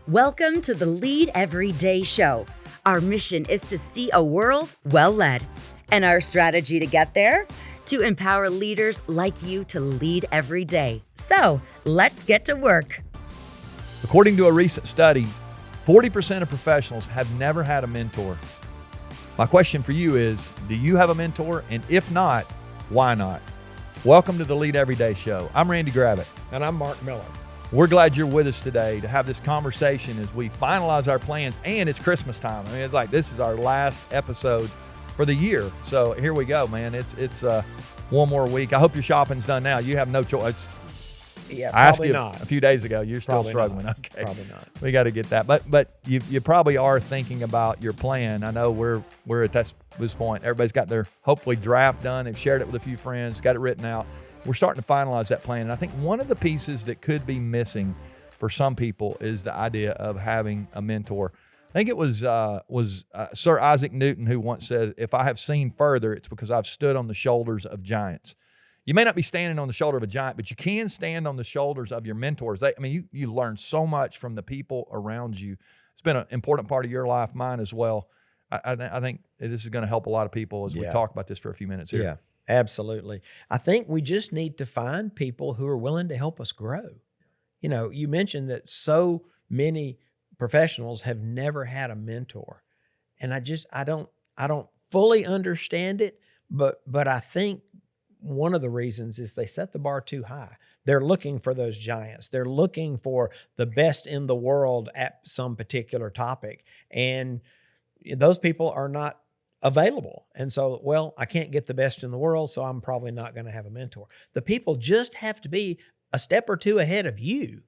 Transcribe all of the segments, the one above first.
Welcome to the Lead Every Day show. Our mission is to see a world well led. And our strategy to get there? To empower leaders like you to lead every day. So let's get to work. According to a recent study, 40% of professionals have never had a mentor. My question for you is, do you have a mentor? And if not, why not? Welcome to the Lead Every Day show. I'm Randy Gravitt. And I'm Mark Miller. We're glad you're with us today to have this conversation as we finalize our plans, and it's Christmas time. I mean, it's like this is our last episode for the year. So here we go, man. It's one more week. I hope your shopping's done now. You have no choice. Yeah, I asked probably you not. A few days ago. You're still Probably struggling. not. Okay, Probably not. We got to get that. But you probably are thinking about your plan. I know we're at this point. Everybody's got their hopefully draft done. They've shared it with a few friends, got it written out. We're starting to finalize that plan. And I think one of the pieces that could be missing for some people is the idea of having a mentor. I think it was Sir Isaac Newton who once said, "If I have seen further, it's because I've stood on the shoulders of giants." You may not be standing on the shoulder of a giant, but you can stand on the shoulders of your mentors. You learn so much from the people around you. It's been an important part of your life, mine as well. I think this is going to help a lot of people as we talk about this for a few minutes here. Yeah, absolutely. I think we just need to find people who are willing to help us grow. You know, you mentioned that so many professionals have never had a mentor. And I don't fully understand it, but I think one of the reasons is they set the bar too high. They're looking for those giants. They're looking for the best in the world at some particular topic. And those people are not available. And so, well, I can't get the best in the world, so I'm probably not going to have a mentor. The people just have to be a step or two ahead of you,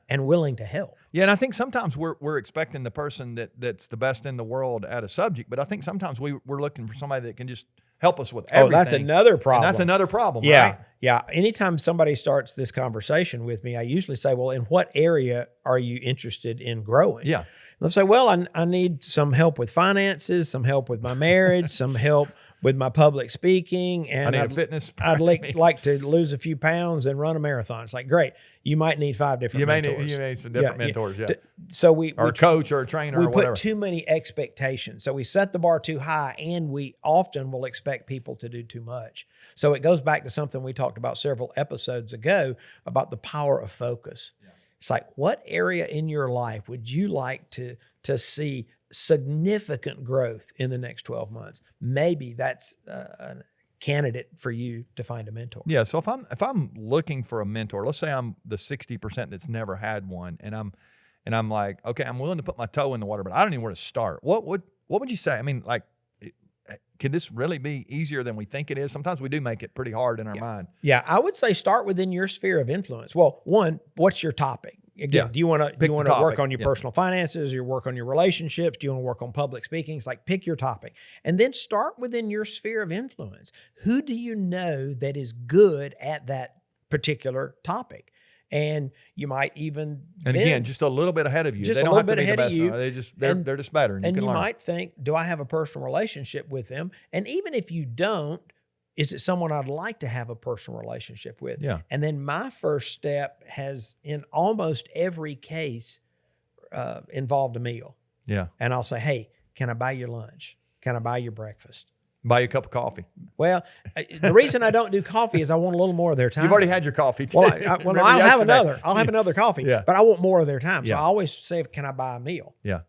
and willing to help. Yeah, and I think sometimes we're expecting the person that's the best in the world at a subject, but I think sometimes we're looking for somebody that can just help us with everything. Oh, that's another problem. And that's another problem, yeah, right? Yeah. Anytime somebody starts this conversation with me, I usually say, well, in what area are you interested in growing? Yeah. They'll say, well, I need some help with finances, some help with my marriage, some help with my public speaking, and I need a fitness. I'd like to lose a few pounds and run a marathon. It's like, great. You might need 5 different mentors. You may need some different mentors, yeah. So we a coach or a trainer we or whatever. put too many expectations. So we set the bar too high, and we often will expect people to do too much. So it goes back to something we talked about several episodes ago about the power of focus. Yeah. It's like, what area in your life would you like to see significant growth in the next 12 months? Maybe that's a candidate for you to find a mentor. Yeah. So if I'm looking for a mentor, let's say I'm the 60% that's never had one, and I'm like, okay, I'm willing to put my toe in the water, but I don't know where to start. What would you say? I mean, like, could this really be easier than we think it is? Sometimes we do make it pretty hard in our mind. Yeah, I would say start within your sphere of influence. Well, one, what's your topic? Again, do you want to work on your personal finances, or you work on your relationships? Do you want to work on public speaking? It's like, pick your topic. And then start within your sphere of influence. Who do you know that is good at that particular topic? And you might even again, just a little bit ahead of you. Just they a don't little have to bit be ahead the of best. you. They're just better. And you learn. might think, do I have a personal relationship with them? And even if you don't, is it someone I'd like to have a personal relationship with? Yeah. And then my first step has, in almost every case, involved a meal. Yeah. And I'll say, hey, can I buy your lunch? Can I buy your breakfast? Buy you a cup of coffee. Well, the reason I don't do coffee is I want a little more of their time. You've already had your coffee. Well, I'll have another. I'll have another coffee, Yeah. but I want more of their time. So Yeah. I always say, can I buy a meal? Yeah.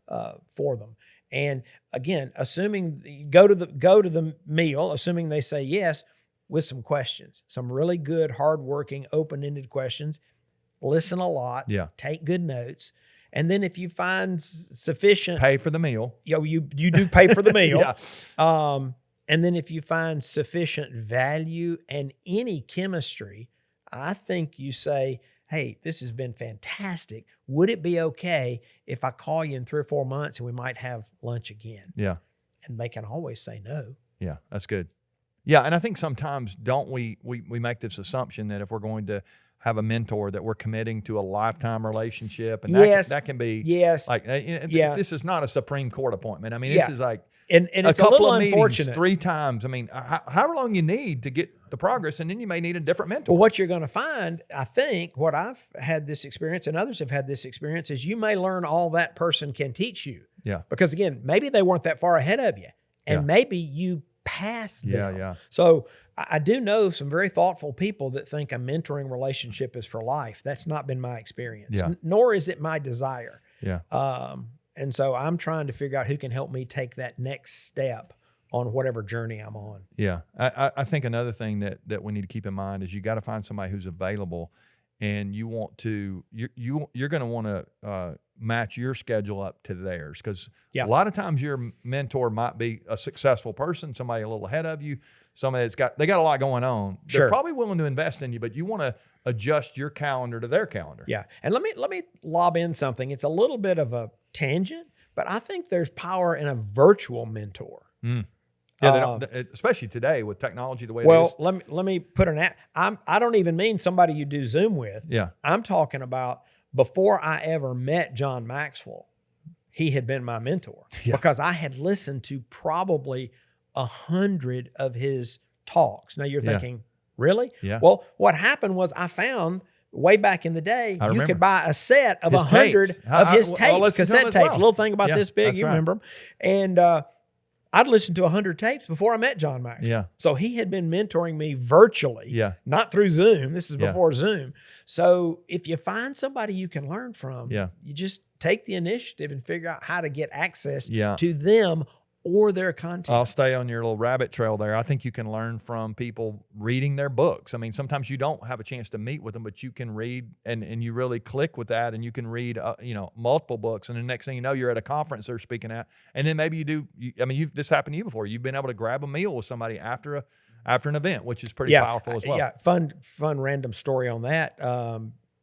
For them. And again, assuming you go to the meal, assuming they say yes, with some questions, some really good, hardworking, open-ended questions. Listen a lot. Yeah. Take good notes. And then if you find sufficient, Pay for the meal. you do pay for the meal. Yeah. And then if you find sufficient value and any chemistry, I think you say, hey, this has been fantastic. Would it be okay if I call you in 3 or 4 months and we might have lunch again? Yeah. And they can always say no. Yeah, that's good. Yeah, and I think sometimes don't we make this assumption that if we're going to have a mentor that we're committing to a lifetime relationship, and that can be like this is not a Supreme Court appointment. I mean, this is like and it's a couple a little of meetings, unfortunate. 3 times. I mean, however long you need to get the progress, and then you may need a different mentor. Well, what you're going to find, I think, what I've had this experience and others have had this experience, is you may learn all that person can teach you. Yeah. Because again, maybe they weren't that far ahead of you, and Yeah. maybe you passed them. Yeah. So I do know some very thoughtful people that think a mentoring relationship is for life. That's not been my experience, Yeah. nor is it my desire. Yeah. And so I'm trying to figure out who can help me take that next step on whatever journey I'm on. Yeah. I think another thing that we need to keep in mind is you got to find somebody who's available, and you want to, you're going to want to match your schedule up to theirs. Because Yeah. a lot of times your mentor might be a successful person, somebody a little ahead of you, somebody they got a lot going on. They're Sure. probably willing to invest in you, but you want to adjust your calendar to their calendar. Yeah. And let me lob in something. It's a little bit of a tangent, but I think there's power in a virtual mentor. Yeah, they don't, especially today with technology the way it is. Well, let me put an I don't even mean somebody you do Zoom with. Yeah. I'm talking about before I ever met John Maxwell, he had been my mentor because I had listened to probably 100 of his talks. Now you're thinking, really? Yeah. Well, what happened was I found way back in the day, you remember. could buy a set of His 100 tapes. of his I'll tapes, listen to them cassette as tapes, well. little thing about Yeah, this big, that's you right. remember them. And I'd listened to 100 tapes before I met John Maxwell. Yeah. So he had been mentoring me virtually, Yeah. not through Zoom. This is Yeah. before Zoom. So if you find somebody you can learn from, Yeah. you just take the initiative and figure out how to get access Yeah. to them or their content. I'll stay on your little rabbit trail there. I think you can learn from people reading their books. I mean, sometimes you don't have a chance to meet with them, but you can read and you really click with that, and you can read, multiple books. And the next thing you know, you're at a conference they're speaking at. And then maybe this happened to you before. You've been able to grab a meal with somebody after an event, which is pretty powerful as well. Yeah, fun random story on that.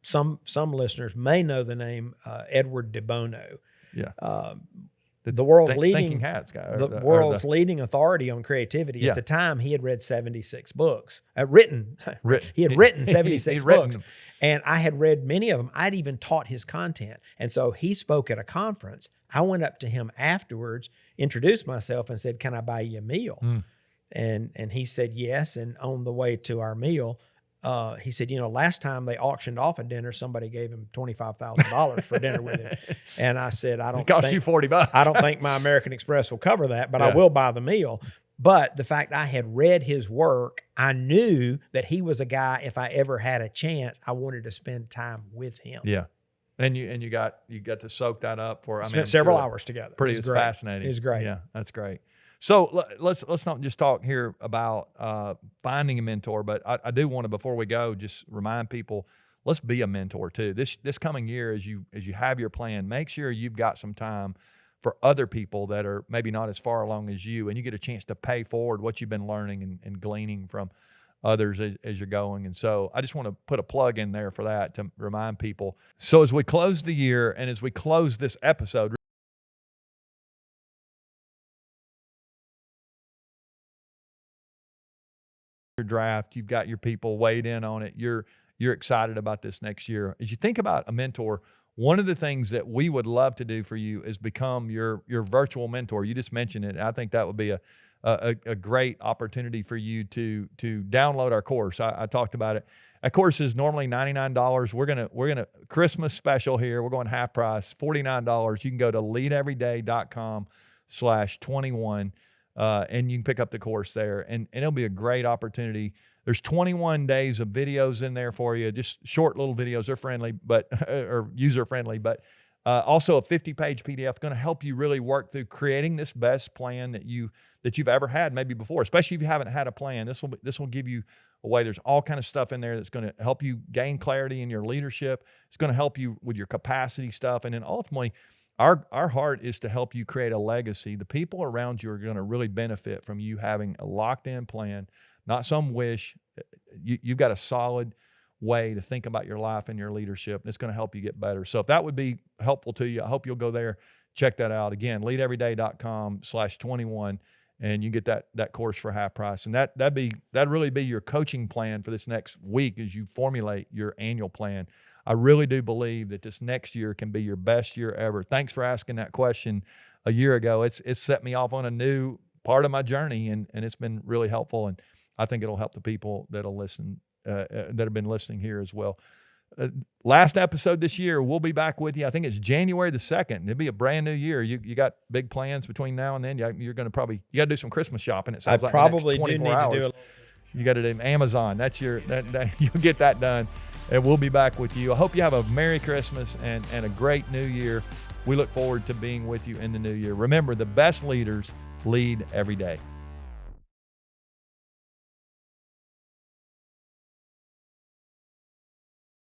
Some listeners may know the name Edward de Bono. Yeah. The world's Thinking Hats guy. The world's leading authority on creativity. Yeah. At the time, he had read 76 books. Written. He had written 76 He'd written books. them. And I had read many of them. I'd even taught his content. And so he spoke at a conference. I went up to him afterwards, introduced myself, and said, "Can I buy you a meal?" And he said yes. And on the way to our meal, he said, last time they auctioned off a dinner, somebody gave him $25,000 for dinner with him. And I said, It cost you $40. I don't think my American Express will cover that, but I Yeah. will buy the meal. But the fact I had read his work, I knew that he was a guy, if I ever had a chance, I wanted to spend time with him. Yeah. And you got to soak that up for Spent several hours together. Pretty, It it's was great. fascinating. It's great. Yeah, that's great. So let's not just talk here about finding a mentor, but I do want to, before we go, just remind people, let's be a mentor too. This coming year, as you have your plan, make sure you've got some time for other people that are maybe not as far along as you, and you get a chance to pay forward what you've been learning and gleaning from others as you're going. And so I just want to put a plug in there for that to remind people. So as we close the year and as we close this episode, your draft, you've got your people weighed in on it. You're excited about this next year. As you think about a mentor, one of the things that we would love to do for you is become your virtual mentor. You just mentioned it. I think that would be a great opportunity for you to download our course. I talked about it. That course is normally $99. We're gonna Christmas special here. We're going half price, $49. You can go to leadeveryday.com/21. And you can pick up the course there, and it'll be a great opportunity. There's 21 days of videos in there for you, just short little videos. They're friendly, but or user friendly, but also a 50-page PDF going to help you really work through creating this best plan that you've ever had, maybe before. Especially if you haven't had a plan, this will give you a way. There's all kind of stuff in there that's going to help you gain clarity in your leadership. It's going to help you with your capacity stuff, and then ultimately, our heart is to help you create a legacy. The people around you are going to really benefit from you having a locked-in plan, not some wish. You've got a solid way to think about your life and your leadership, and it's going to help you get better. So if that would be helpful to you, I hope you'll go there, check that out. Again, leadeveryday.com/21, and you get that course for half price. And that'd really be your coaching plan for this next week as you formulate your annual plan. I really do believe that this next year can be your best year ever. Thanks for asking that question a year ago. It's set me off on a new part of my journey, and it's been really helpful. And I think it'll help the people that'll listen, that have been listening here as well. Last episode this year, we'll be back with you. I think it's January the 2nd. It'll be a brand new year. You got big plans between now and then. You're going to you got to do some Christmas shopping. It sounds like probably the next 24 do need hours. to do it. You got to do Amazon. That's you'll get that done, and we'll be back with you. I hope you have a Merry Christmas and a great New Year. We look forward to being with you in the new year. Remember, the best leaders lead every day.